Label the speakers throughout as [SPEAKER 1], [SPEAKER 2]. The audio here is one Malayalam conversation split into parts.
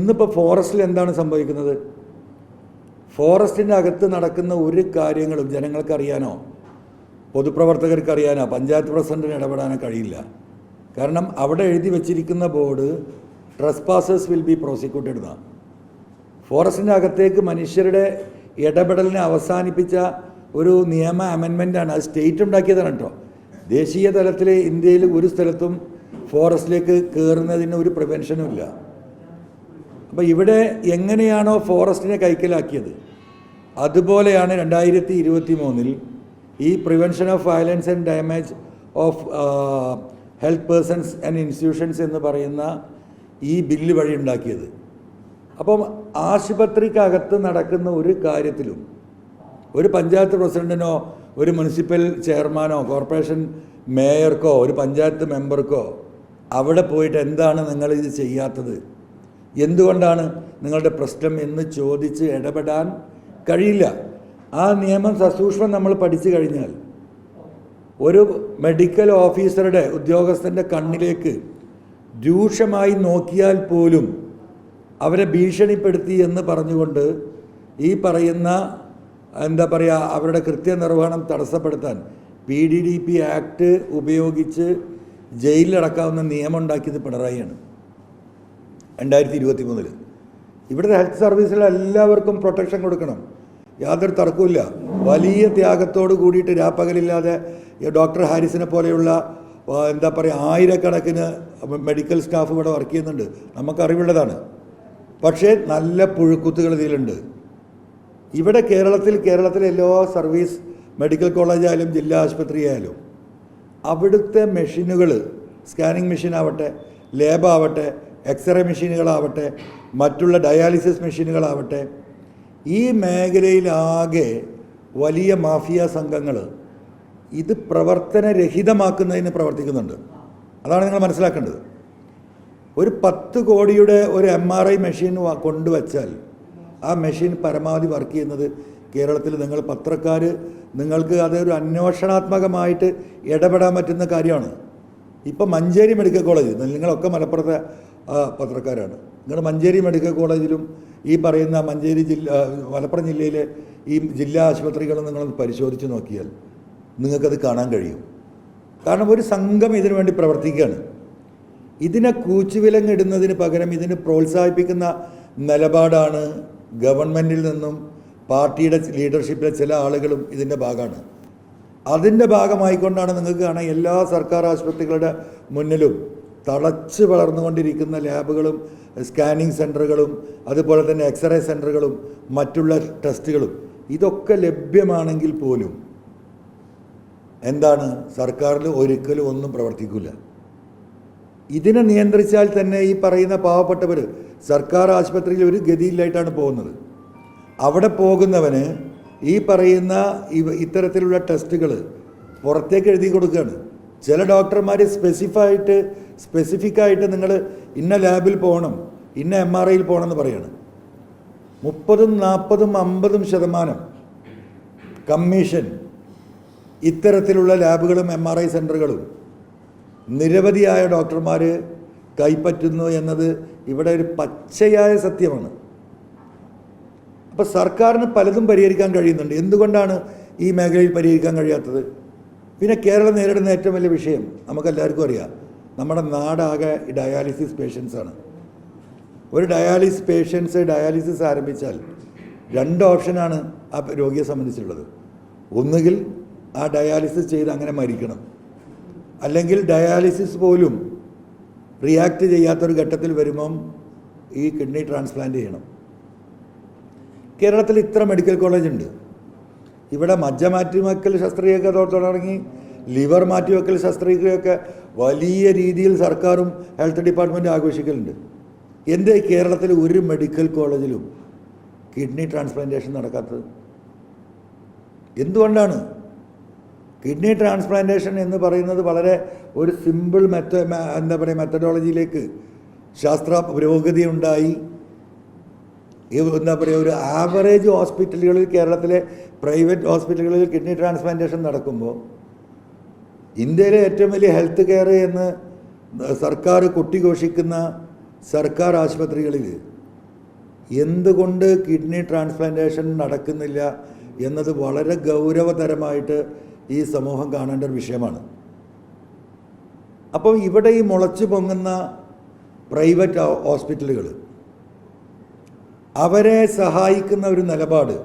[SPEAKER 1] ഇന്നിപ്പോൾ ഫോറസ്റ്റിൽ എന്താണ് സംഭവിക്കുന്നത്? ഫോറസ്റ്റിൻ്റെ അകത്ത് നടക്കുന്ന ഒരു കാര്യങ്ങളും ജനങ്ങൾക്ക് അറിയാനോ പൊതുപ്രവർത്തകർക്ക് അറിയാനോ പഞ്ചായത്ത് പ്രസിഡന്റിന് ഇടപെടാനോ കഴിയില്ല. കാരണം അവിടെ എഴുതി വച്ചിരിക്കുന്ന board trespassers will be prosecuted എന്നാണ്. ഫോറസ്റ്റിൻ്റെ അകത്തേക്ക് മനുഷ്യരുടെ ഇടപെടലിനെ അവസാനിപ്പിച്ച ഒരു നിയമ അമെൻമെൻ്റാണ്. അത് സ്റ്റേറ്റ് ഉണ്ടാക്കിയതാണ് കേട്ടോ. ദേശീയ തലത്തിൽ ഇന്ത്യയിൽ ഒരു സ്ഥലത്തും ഫോറസ്റ്റിലേക്ക് കയറുന്നതിന് ഒരു പ്രിവെൻഷനും ഇല്ല. അപ്പോൾ ഇവിടെ എങ്ങനെയാണോ ഫോറസ്റ്റിനെ കൈക്കലാക്കിയത് അതുപോലെയാണ് 2023 ഈ prevention of violence and damage of health persons and institutions എന്ന് പറയുന്ന ഈ ബില്ല് വഴി ഉണ്ടാക്കിയത്. അപ്പം ആശുപത്രിക്കകത്ത് നടക്കുന്ന ഒരു കാര്യത്തിലും ഒരു പഞ്ചായത്ത് പ്രസിഡന്റിനോ ഒരു മുനിസിപ്പൽ ചെയർമാനോ കോർപ്പറേഷൻ മേയർക്കോ ഒരു പഞ്ചായത്ത് മെമ്പർക്കോ അവിടെ പോയിട്ട് എന്താണ് നിങ്ങളിത് ചെയ്യാത്തത്, എന്തുകൊണ്ടാണ് നിങ്ങളുടെ പ്രശ്നം എന്ന് ചോദിച്ച് ഇടപെടാൻ കഴിയില്ല. ആ നിയമം സസൂക്ഷ്മം നമ്മൾ പഠിച്ചു കഴിഞ്ഞാൽ ഒരു മെഡിക്കൽ ഓഫീസറുടെ ഉദ്യോഗസ്ഥൻ്റെ കണ്ണിലേക്ക് രൂക്ഷമായി നോക്കിയാൽ പോലും അവരെ ഭീഷണിപ്പെടുത്തി എന്ന് പറഞ്ഞുകൊണ്ട് ഈ പറയുന്ന എന്താ പറയുക അവരുടെ കൃത്യനിർവഹണം തടസ്സപ്പെടുത്താൻ PDDP ആക്ട് ഉപയോഗിച്ച് ജയിലിലടക്കാവുന്ന നിയമം ഉണ്ടാക്കിയത് പിണറായിയാണ് 2023. ഇവിടുത്തെ ഹെൽത്ത് സർവീസിൽ എല്ലാവർക്കും പ്രൊട്ടക്ഷൻ കൊടുക്കണം, യാതൊരു തർക്കമില്ല. വലിയ ത്യാഗത്തോട് കൂടിയിട്ട് രാപ്പകലില്ലാതെ ഡോക്ടർ ഹാരിസിനെ പോലെയുള്ള എന്താ പറയുക ആയിരക്കണക്കിന് മെഡിക്കൽ സ്റ്റാഫ് ഇവിടെ വർക്ക് ചെയ്യുന്നുണ്ട്, നമുക്കറിവുള്ളതാണ്. പക്ഷേ നല്ല പുഴുക്കുത്തുകൾ ഇതിലുണ്ട്. ഇവിടെ കേരളത്തിലെ എല്ലാ സർവീസ് മെഡിക്കൽ കോളേജായാലും ജില്ലാ ആശുപത്രി ആയാലും അവിടുത്തെ മെഷീനുകൾ, സ്കാനിങ് മെഷീനാവട്ടെ, ലാബാവട്ടെ, എക്സ്റേ മെഷീനുകളാവട്ടെ, മറ്റുള്ള ഡയാലിസിസ് മെഷീനുകളാവട്ടെ, ഈ മേഖലയിലാകെ വലിയ മാഫിയ സംഘങ്ങൾ ഇത് പ്രവർത്തനരഹിതമാക്കുന്നതിന് പ്രവർത്തിക്കുന്നുണ്ട്. അതാണ് നിങ്ങൾ മനസ്സിലാക്കേണ്ടത്. ഒരു 10 കോടിയുടെ ഒരു MRI മെഷീൻ കൊണ്ടുവച്ചാൽ ആ മെഷീൻ പരമാവധി വർക്ക് ചെയ്യുന്നത് കേരളത്തിൽ നിങ്ങൾ പത്രക്കാർ നിങ്ങൾക്ക് അതൊരു അന്വേഷണാത്മകമായിട്ട് ഇടപെടാൻ പറ്റുന്ന കാര്യമാണ്. ഇപ്പം മഞ്ചേരി മെഡിക്കൽ കോളേജ്, നിങ്ങളൊക്കെ മലപ്പുറത്തെ പത്രക്കാരാണ്, നിങ്ങൾ മഞ്ചേരി മെഡിക്കൽ കോളേജിലും ഈ പറയുന്ന മലപ്പുറം ജില്ലയിലെ ഈ ജില്ലാ ആശുപത്രികളും നിങ്ങളൊന്ന് പരിശോധിച്ച് നോക്കിയാൽ നിങ്ങൾക്കത് കാണാൻ കഴിയും. കാരണം ഒരു സംഘം ഇതിനു വേണ്ടി പ്രവർത്തിക്കുകയാണ്. ഇതിനെ കൂച്ചുവിലങ്ങിടുന്നതിന് പകരം ഇതിന് പ്രോത്സാഹിപ്പിക്കുന്ന നിലപാടാണ് ഗവൺമെൻറ്റിൽ നിന്നും പാർട്ടിയുടെ ലീഡർഷിപ്പിലെ ചില ആളുകളും ഇതിൻ്റെ ഭാഗമാണ്. അതിൻ്റെ ഭാഗമായിക്കൊണ്ടാണ് നിങ്ങൾക്ക് കാണാൻ എല്ലാ സർക്കാർ ആശുപത്രികളുടെ മുന്നിലും തളച്ച് വളർന്നുകൊണ്ടിരിക്കുന്ന ലാബുകളും സ്കാനിങ് സെൻറ്ററുകളും അതുപോലെ തന്നെ എക്സ്റേ സെൻറ്ററുകളും മറ്റുള്ള ടെസ്റ്റുകളും. ഇതൊക്കെ ലഭ്യമാണെങ്കിൽ പോലും എന്താണ് സർക്കാരിൽ ഒരിക്കലും ഒന്നും പ്രവർത്തിക്കില്ല. ഇതിനെ നിയന്ത്രിച്ചാൽ തന്നെ ഈ പറയുന്ന പാവപ്പെട്ടവർ സർക്കാർ ആശുപത്രിയിൽ ഒരു ഗതിയില്ലായിട്ടാണ് പോകുന്നത്. അവിടെ പോകുന്നവന് ഈ പറയുന്ന ഇത്തരത്തിലുള്ള ടെസ്റ്റുകൾ പുറത്തേക്ക് എഴുതി കൊടുക്കുകയാണ്. ചില ഡോക്ടർമാർ സ്പെസിഫിക്കായിട്ട് നിങ്ങൾ ഇന്ന ലാബിൽ പോകണം, ഇന്ന MRIയിൽ പോകണം എന്ന് പറയാണ്. 30%, 40%, 50% കമ്മീഷൻ ഇത്തരത്തിലുള്ള ലാബുകളും MRI സെൻറ്ററുകളും നിരവധിയായ ഡോക്ടർമാർ കൈപ്പറ്റുന്നു എന്നത് ഇവിടെ ഒരു പച്ചയായ സത്യമാണ്. അപ്പോൾ സർക്കാരിന് പലതും പരിഹരിക്കാൻ കഴിയുന്നുണ്ട്. എന്തുകൊണ്ടാണ് ഈ മേഖലയിൽ പരിഹരിക്കാൻ കഴിയാത്തത്? പിന്നെ കേരളം നേരിടുന്ന ഏറ്റവും വലിയ വിഷയം നമുക്കെല്ലാവർക്കും അറിയാം, നമ്മുടെ നാടാകെ ഡയാലിസിസ് പേഷ്യൻസാണ്. ഒരു ഡയാലിസിസ് ആരംഭിച്ചാൽ 2 ഓപ്ഷനാണ് ആ രോഗിയെ സംബന്ധിച്ചുള്ളത്. ഒന്നുകിൽ ആ ഡയാലിസിസ് ചെയ്ത് അങ്ങനെ മരിക്കണം, അല്ലെങ്കിൽ ഡയാലിസിസ് പോലും റിയാക്ട് ചെയ്യാത്തൊരു ഘട്ടത്തിൽ വരുമ്പം ഈ കിഡ്നി ട്രാൻസ്പ്ലാന്റ് ചെയ്യണം. കേരളത്തിൽ ഇത്ര മെഡിക്കൽ കോളേജ് ഉണ്ട്. ഇവിടെ മജ്ജ മാറ്റിവെക്കൽ ശസ്ത്രക്രിയയൊക്കെ തുടങ്ങി ലിവർ മാറ്റിവെക്കൽ ശസ്ത്രക്രിയയൊക്കെ വലിയ രീതിയിൽ സർക്കാരും ഹെൽത്ത് ഡിപ്പാർട്ട്മെൻറ്റും ആഘോഷിക്കലുണ്ട്. എന്തേ കേരളത്തിൽ ഒരു മെഡിക്കൽ കോളേജിലും കിഡ്നി ട്രാൻസ്പ്ലാന്റേഷൻ നടക്കാത്തത്? എന്തുകൊണ്ടാണ്? കിഡ്നി ട്രാൻസ്പ്ലാന്റേഷൻ എന്ന് പറയുന്നത് വളരെ ഒരു സിമ്പിൾ മെത്തഡോളജിയിലേക്ക് ശാസ്ത്ര പുരോഗതി ഉണ്ടായി. ഒരു ആവറേജ് ഹോസ്പിറ്റലുകളിൽ, കേരളത്തിലെ പ്രൈവറ്റ് ഹോസ്പിറ്റലുകളിൽ കിഡ്നി ട്രാൻസ്പ്ലാന്റേഷൻ നടക്കുമ്പോൾ ഇന്ത്യയിലെ ഏറ്റവും വലിയ ഹെൽത്ത് കെയർ എന്ന് സർക്കാർ കൊട്ടിഘോഷിക്കുന്ന സർക്കാർ ആശുപത്രികളിൽ എന്തുകൊണ്ട് കിഡ്നി ട്രാൻസ്പ്ലാന്റേഷൻ നടക്കുന്നില്ല എന്നത് വളരെ ഗൗരവതരമായിട്ട് ഈ സമൂഹം കാണേണ്ട ഒരു വിഷയമാണ്. അപ്പോൾ ഇവിടെ ഈ മുളച്ചു പൊങ്ങുന്ന പ്രൈവറ്റ് ഹോസ്പിറ്റലുകൾ, അവരെ സഹായിക്കുന്ന ഒരു നിലപാട്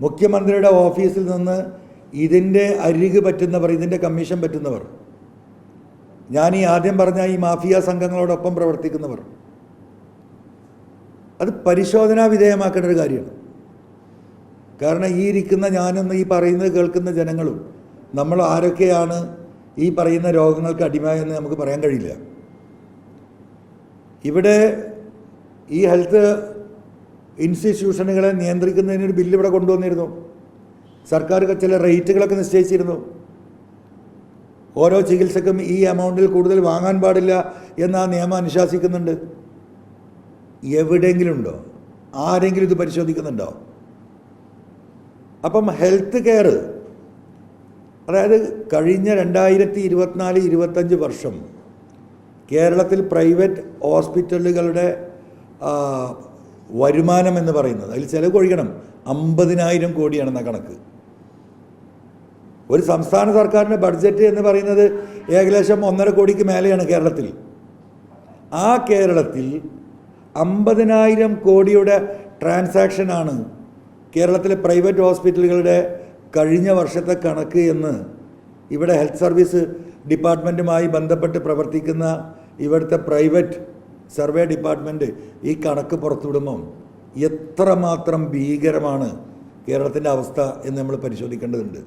[SPEAKER 1] മുഖ്യമന്ത്രിയുടെ ഓഫീസിൽ നിന്ന് ഇതിൻ്റെ അരികു പറ്റുന്നവർ, ഇതിൻ്റെ കമ്മീഷൻ പറ്റുന്നവർ, ഞാൻ ഈ ആദ്യം പറഞ്ഞ ഈ മാഫിയ സംഘങ്ങളോടൊപ്പം പ്രവർത്തിക്കുന്നവർ, അത് പരിശോധനാ വിധേയമാക്കേണ്ട ഒരു കാര്യമാണ്. കാരണം ഈ ഇരിക്കുന്ന ഞാനും ഈ പറയുന്നത് കേൾക്കുന്ന ജനങ്ങളും നമ്മൾ ആരൊക്കെയാണ് ഈ പറയുന്ന രോഗങ്ങൾക്ക് അടിമയെന്ന് നമുക്ക് പറയാൻ കഴിയില്ല. ഇവിടെ ഈ ഹെൽത്ത് ഇൻസ്റ്റിറ്റ്യൂഷനുകളെ നിയന്ത്രിക്കുന്നതിനൊരു ബില്ല് ഇവിടെ കൊണ്ടുവന്നിരുന്നു. സർക്കാർ ചില റേറ്റുകളൊക്കെ നിശ്ചയിച്ചിരുന്നു. ഓരോ ചികിത്സക്കും ഈ എമൗണ്ടിൽ കൂടുതൽ വാങ്ങാൻ പാടില്ല എന്ന ആ നിയമം അനുശാസിക്കുന്നുണ്ട്. എവിടെയെങ്കിലും ഉണ്ടോ? ആരെങ്കിലും ഇത് പരിശോധിക്കുന്നുണ്ടോ? അപ്പം ഹെൽത്ത് കെയർ, അതായത് കഴിഞ്ഞ 2024-25 വർഷം കേരളത്തിൽ പ്രൈവറ്റ് ഹോസ്പിറ്റലുകളുടെ വരുമാനം എന്ന് പറയുന്നത്, അതിൽ ചിലവ് ഒഴിക്കണം, 50,000 കോടിയാണെന്ന കണക്ക്. ഒരു സംസ്ഥാന സർക്കാരിൻ്റെ ബഡ്ജറ്റ് എന്ന് പറയുന്നത് ഏകദേശം 1.5 കോടിക്ക് മേലെയാണ് കേരളത്തിൽ. ആ കേരളത്തിൽ 50,000 കോടിയുടെ ട്രാൻസാക്ഷനാണ് കേരളത്തിലെ പ്രൈവറ്റ് ഹോസ്പിറ്റലുകളുടെ കഴിഞ്ഞ വർഷത്തെ കണക്ക് എന്ന് ഇവിടെ ഹെൽത്ത് സർവീസ് ഡിപ്പാർട്ട്മെൻറ്റുമായി ബന്ധപ്പെട്ട് പ്രവർത്തിക്കുന്ന ഇവിടുത്തെ പ്രൈവറ്റ് സർവേ ഡിപ്പാർട്ട്മെൻറ്റ് ഈ കണക്ക് പുറത്തുവിടുമ്പം എത്രമാത്രം ഭീകരമാണ് കേരളത്തിൻ്റെ അവസ്ഥ എന്ന് നമ്മൾ പരിശോധിക്കേണ്ടതുണ്ട്.